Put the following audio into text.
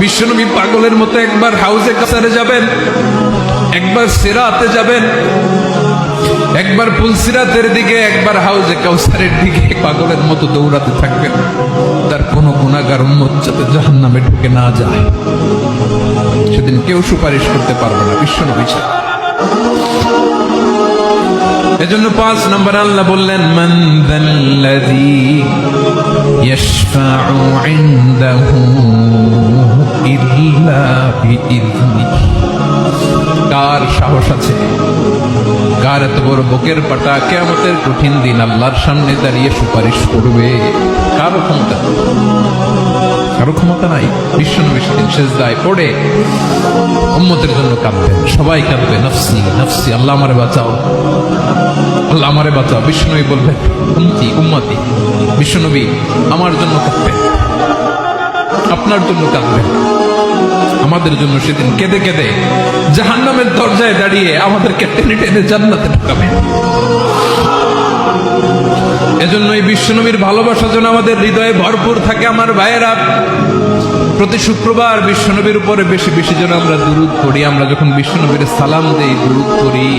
বিশ্বনবী পাগলের মতো একবার হাউজে কাসারে যাবেন, একবার সিরাতে যাবেন, একবার পুলসিরাতের দিকে, একবার হাউজে কাউসারের দিকে পাগলের মতো দৌড়াতে থাকবেন। তার কোনো গুনাহগার উম্মত যাতে জাহান্নামে ঢুকে না যায়, সেদিন কেউ সুপারিশ করতে পারবে না বিশ্বনবী ছাড়া। এজন্য 5 নম্বর আল্লাহ বললেন, মান যাল্লাযী ইয়াশফাউ ইনদাহু ইল্লা বিইযনিহি। কার সাহস আছে, কার এত বড় বুকের পাটা কিয়ামতের কঠিন দিন আল্লাহর সামনে দাঁড়িয়ে সুপারিশ করবে? কারো ক্ষমতা, কারো ক্ষমতা নাই। বিশ্বনবী সেদিন সেজদায় পড়ে উম্মতের জন্য কাঁদবেন, সবাই কাঁদবে, নফসি নফসি, আল্লাহ আমারে বাঁচাও, আল্লাহ আমারে বাঁচাও। বিশ্বনবী বলবেন, উম্মতি উম্মতি। বিশ্বনবী আমার জন্য কাঁদবেন, আপনার জন্য কাঁদবেন, আমাদের জন্য সেদিন কেঁদে কেঁদে জাহান্নামের দরজায় দাঁড়িয়ে আমাদেরকে টেনে টেনে জান্নাতে ঢুকাবেন। এজন্য এই বিশ্বনবীর ভালোবাসা যেন আমাদের হৃদয়ে ভরপুর থাকে। আমার ভাইয়েরা, প্রতি শুক্রবার বিশ্বনবীর উপরে বেশি বেশি যেন আমরা দুরূদ পড়ি। আমরা যখন বিশ্বনবীর সালাম দেই, দুরূদ পড়ি,